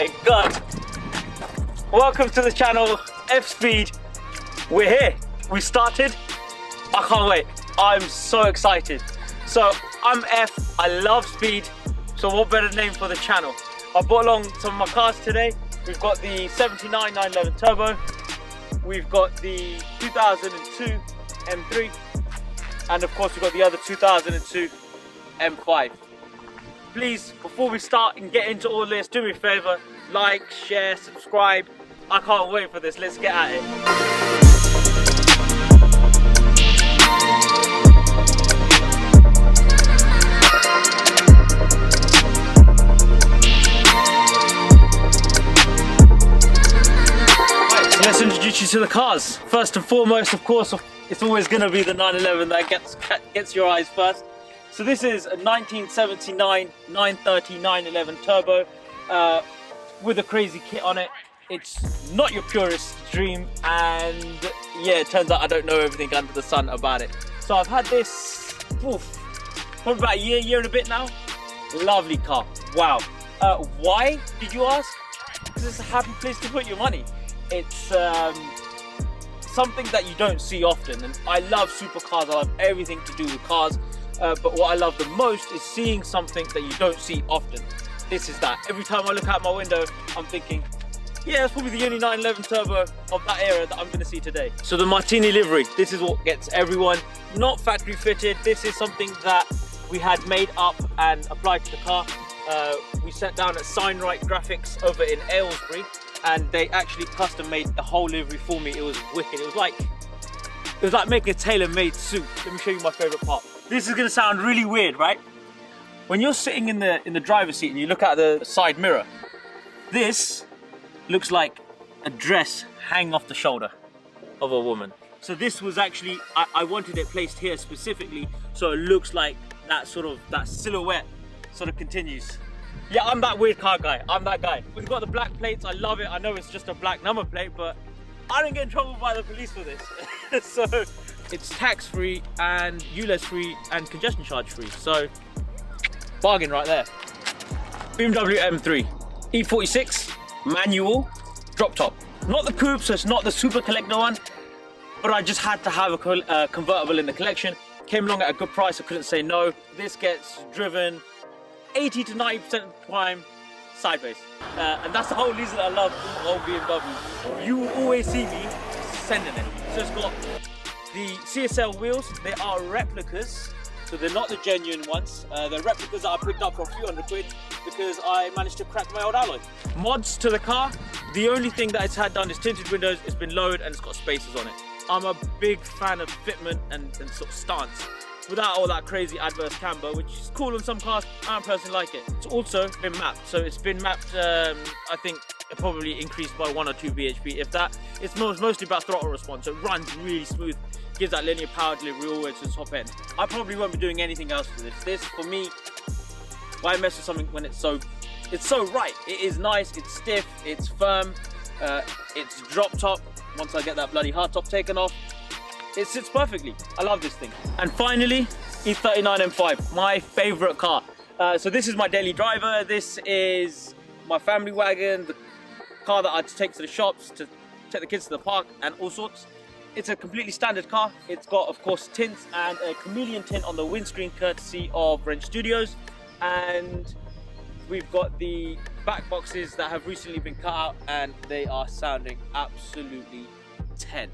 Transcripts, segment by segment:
my god, welcome to the channel F-Speed. We're here, we started. I can't wait, I'm so excited. So I'm F, I love speed, so what better name for the channel? I brought along some of my cars today. We've got the 79 911 Turbo, we've got the 2002 M3, and of course we've got the other 2002 M5. Please, before we start and get into all this, do me a favor, like, share, subscribe. I can't wait for this, let's get at it. Right, so let's introduce you to the cars. First and foremost, of course, it's always going to be the 911 that gets your eyes first. So this is a 1979 930 911 Turbo with a crazy kit on it. It's not your purest dream, and yeah, it turns out I don't know everything under the sun about it. So I've had this probably about a year and a bit now. Lovely car, wow. Why, did you ask? Because it's a happy place to put your money. It's something that you don't see often, and I love supercars, I love everything to do with cars. But what I love the most is seeing something that you don't see often. This is that. Every time I look out my window, I'm thinking, yeah, it's probably the only 911 Turbo of that era that I'm going to see today. So the Martini livery, this is what gets everyone. Not factory fitted, this is something that we had made up and applied to the car. We sat down at Signwright Graphics over in Aylesbury, and they actually custom made the whole livery for me. It was wicked. It was like making a tailor-made suit. Let me show you my favorite part. This is gonna sound really weird, right? When you're sitting in the driver's seat and you look at the side mirror, this looks like a dress hanging off the shoulder of a woman. So this was actually, I wanted it placed here specifically so it looks like that silhouette sort of continues. Yeah, I'm that weird car guy, I'm that guy. We've got the black plates, I love it. I know it's just a black number plate, but I didn't get in trouble by the police for this. So it's tax-free and ULEZ free and congestion charge free. So bargain right there. BMW M3, E46, manual, drop top. Not the coupe, so it's not the super collector one, but I just had to have a convertible in the collection. Came along at a good price, I couldn't say no. This gets driven 80 to 90% of the time sideways. And that's the whole reason that I love the whole BMW. You will always see me sending it. So it's got the CSL wheels, they are replicas, so they're not the genuine ones. They're replicas that I picked up for a few hundred quid because I managed to crack my old alloy. Mods to the car, the only thing that it's had done is tinted windows, it's been lowered and it's got spacers on it. I'm a big fan of fitment and sort of stance, without all that crazy adverse camber, which is cool on some cars. I don't personally like it. It's also been mapped, so it's been mapped, I think it probably increased by 1 or 2 bhp, if that. It's mostly about throttle response, so it runs really smooth, gives that linear power delivery all the way to the top end. I probably won't be doing anything else to this. This, for me, why mess with something when it's so right? It is nice, it's stiff, it's firm, it's drop top. Once I get that bloody hard top taken off, it sits perfectly. I love this thing. And finally, E39 M5, my favorite car. So this is my daily driver. This is my family wagon, the car that I take to the shops, to take the kids to the park and all sorts. It's a completely standard car. It's got, of course, tints and a chameleon tint on the windscreen courtesy of Wrench Studios. And we've got the back boxes that have recently been cut out and they are sounding absolutely 10.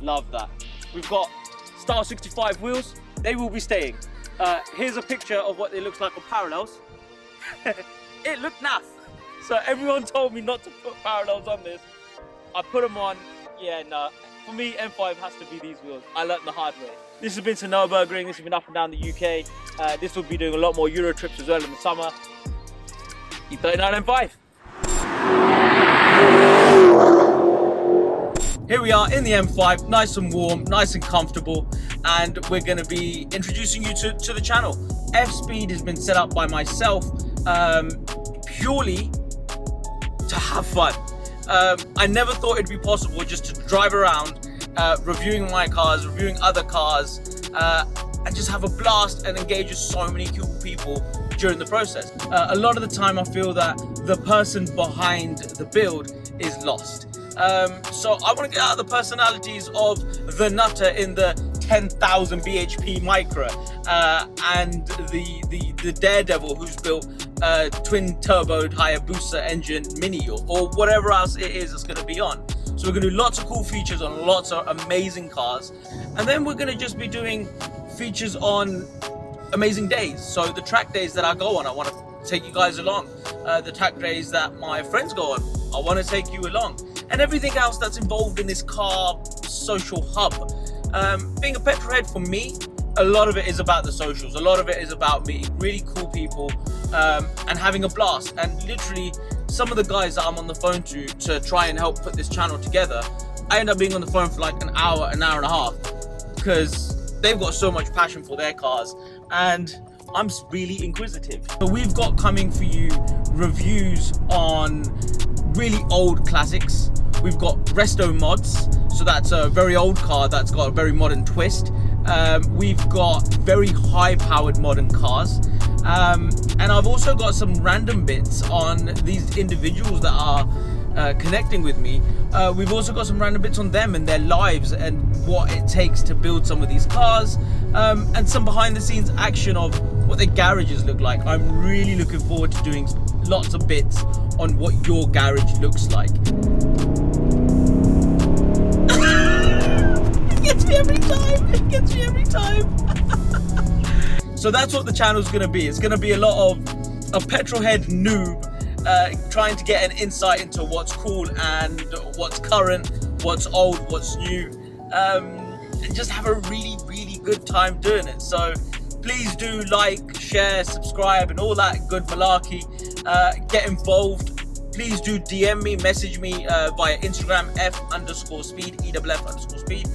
Love that. We've got Style 65 wheels, they will be staying. Here's a picture of what it looks like on parallels. It looked naff. So everyone told me not to put parallels on this. I put them on, yeah, no. For me, M5 has to be these wheels. I learned the hard way. This has been to Nürburgring, this has been up and down the UK. This will be doing a lot more Euro trips as well in the summer. E39 M5. Here we are in the M5, nice and warm, nice and comfortable, and we're going to be introducing you to the channel. F-Speed has been set up by myself purely to have fun. I never thought it'd be possible just to drive around reviewing my cars, reviewing other cars, and just have a blast and engage with so many cool people during the process. A lot of the time I feel that the person behind the build is lost. So I want to get out the personalities of the nutter in the 10,000 bhp micro and the daredevil who's built a twin turboed Hayabusa engine mini or whatever else it is that's going to be on. So we're going to do lots of cool features on lots of amazing cars, and then we're going to just be doing features on amazing days. So the track days that I go on, I want to take you guys along. The track days that my friends go on, I want to take you along, and everything else that's involved in this car social hub. Being a petrol head, for me, a lot of it is about the socials. A lot of it is about meeting really cool people and having a blast. And literally, some of the guys that I'm on the phone to try and help put this channel together, I end up being on the phone for like an hour and a half, because they've got so much passion for their cars and I'm really inquisitive. So we've got coming for you reviews on really old classics. We've got resto mods, so that's a very old car that's got a very modern twist. We've got very high powered modern cars, and I've also got some random bits on these individuals that are connecting with me. We've also got some random bits on them and their lives and what it takes to build some of these cars, and some behind the scenes action of what their garages look like. I'm really looking forward to doing lots of bits on what your garage looks like. It gets me every time. It gets me every time. So that's what the channel's gonna be. It's gonna be a lot of a petrolhead noob trying to get an insight into what's cool and what's current, what's old, what's new, and just have a really good time doing it. So please do like, share, subscribe, and all that good malarkey. Get involved. Please do DM me, message me via Instagram, eff_speed, eff_speed.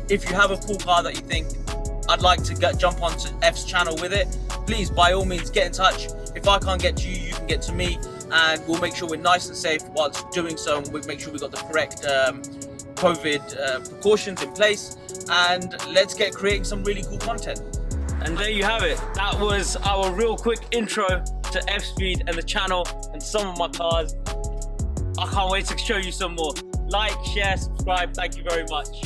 If you have a cool car that you think I'd like to jump onto F's channel with it, please, by all means, get in touch. If I can't get to you, you can get to me, and we'll make sure we're nice and safe whilst doing so, and we'll make sure we've got the correct COVID precautions in place, and let's get creating some really cool content. And there you have it. That was our real quick intro to F-Speed and the channel and some of my cars. I can't wait to show you some more. Like, share, subscribe. Thank you very much.